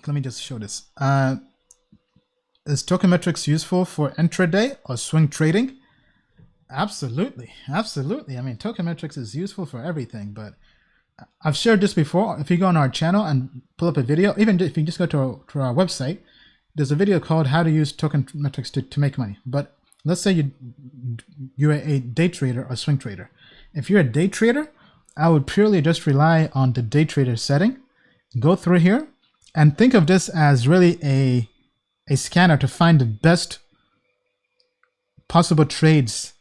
let me just show this. Is Token Metrics useful for intraday or swing trading? Absolutely, absolutely. I mean, Token Metrics is useful for everything, but I've shared this before. If you go on our channel and pull up a video, even if you just go to our website, there's a video called how to use Token Metrics to make money. But let's say you're a day trader or swing trader. If you're a day trader, I would purely just rely on the day trader setting, go through here, and think of this as really a scanner to find the best possible trades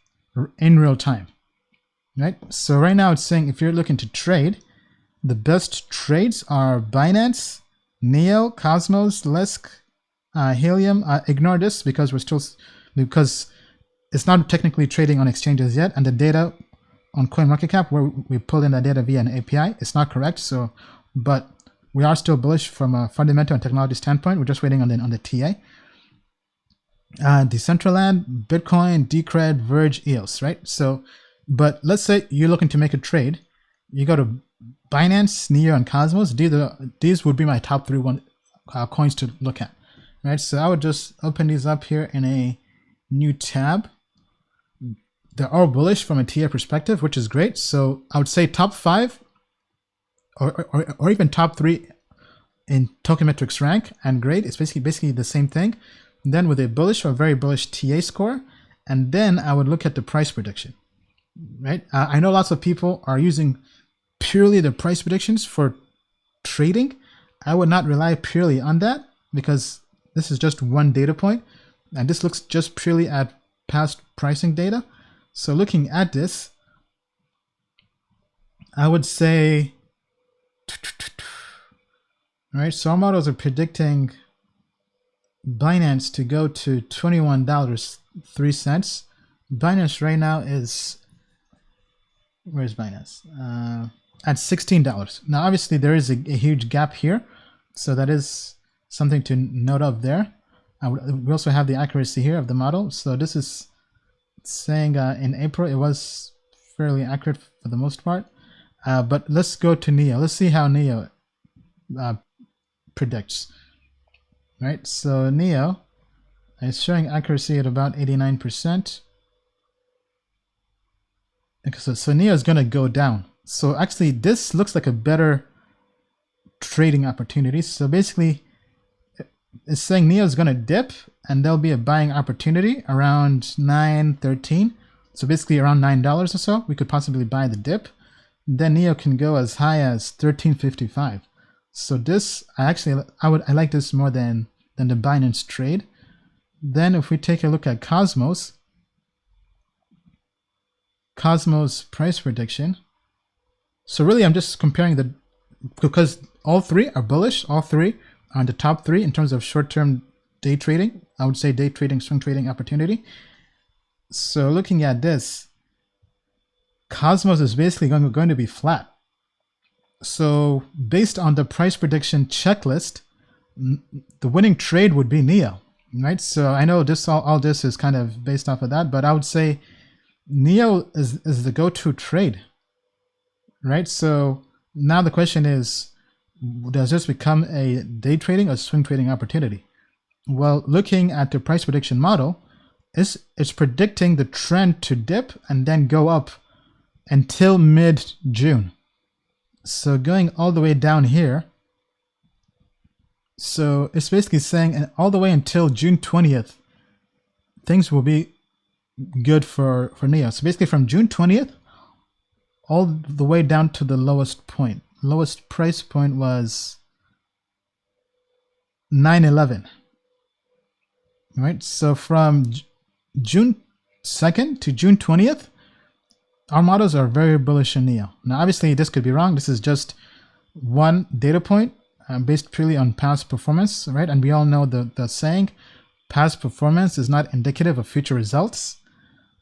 in real time, right? So right now it's saying if you're looking to trade, the best trades are Binance, Neo, Cosmos, Lisk, Helium. Ignore this because because it's not technically trading on exchanges yet, and the data on CoinMarketCap, where we pull in that data via an API, it's not correct. So, but we are still bullish from a fundamental and technology standpoint. We're just waiting on the TA. Decentraland, Bitcoin, Decred, Verge, EOS, right? So, but let's say you're looking to make a trade. You go to Binance, Neo, and Cosmos. These would be my top 3 coins to look at, right? So I would just open these up here in a new tab. They're all bullish from a TA perspective, which is great. So I would say top 5 or even top 3 in Token Metrics rank and grade. It's basically the same thing. Then with a bullish or very bullish TA score, and then I would look at the price prediction, right? I know lots of people are using purely the price predictions for trading. I would not rely purely on that because this is just one data point, and this looks just purely at past pricing data. So looking at this, I would say, right, so our models are predicting Binance to go to $21.03. Binance right now is, where's Binance? At $16. Now, obviously, there is a huge gap here, so that is something to note of there. We also have the accuracy here of the model. So this is saying in April it was fairly accurate for the most part. But let's go to Neo. Let's see how Neo predicts. Right, so Neo is showing accuracy at about 89%. So Neo is going to go down. So actually, this looks like a better trading opportunity. So basically, it's saying Neo is going to dip, and there'll be a buying opportunity around $9.13. So basically, around $9 or so, we could possibly buy the dip. Then Neo can go as high as $13.55. So this, I like this more than the Binance trade. Then if we take a look at Cosmos price prediction. So really I'm just comparing because all 3 are bullish, all 3 are in the top 3 in terms of short-term day trading. I would say day trading, swing trading opportunity. So looking at this, Cosmos is basically going to be flat. So based on the price prediction checklist, the winning trade would be Neo, right? So I know all this is kind of based off of that, but I would say Neo is the go-to trade, right? So now the question is, does this become a day trading or swing trading opportunity? Well, looking at the price prediction model, it's predicting the trend to dip and then go up until mid-June. So going all the way down here, so it's basically saying all the way until June 20th, things will be good for Neo. So basically from June 20th, all the way down to the lowest point. Lowest price point was $9.11. Right? So from June 2nd to June 20th, our models are very bullish in Neo. Now, obviously, this could be wrong. This is just one data point based purely on past performance, right? And we all know the saying, past performance is not indicative of future results,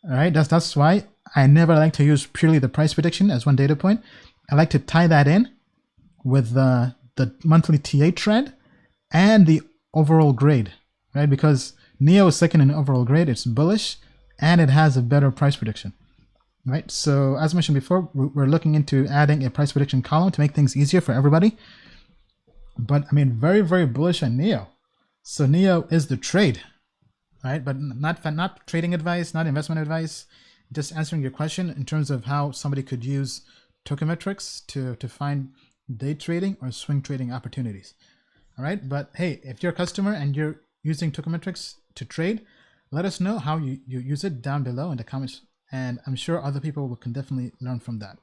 all right? That's why I never like to use purely the price prediction as one data point. I like to tie that in with the monthly TA trend and the overall grade, right? Because Neo is second in overall grade, it's bullish, and it has a better price prediction. Right, so as mentioned before, we're looking into adding a price prediction column to make things easier for everybody. But I mean, very, very bullish on Neo. So Neo is the trade, right? But not trading advice, not investment advice. Just answering your question in terms of how somebody could use token metrics to find day trading or swing trading opportunities. All right. But hey, if you're a customer and you're using token metrics to trade, let us know how you use it down below in the comments. And I'm sure other people can definitely learn from that.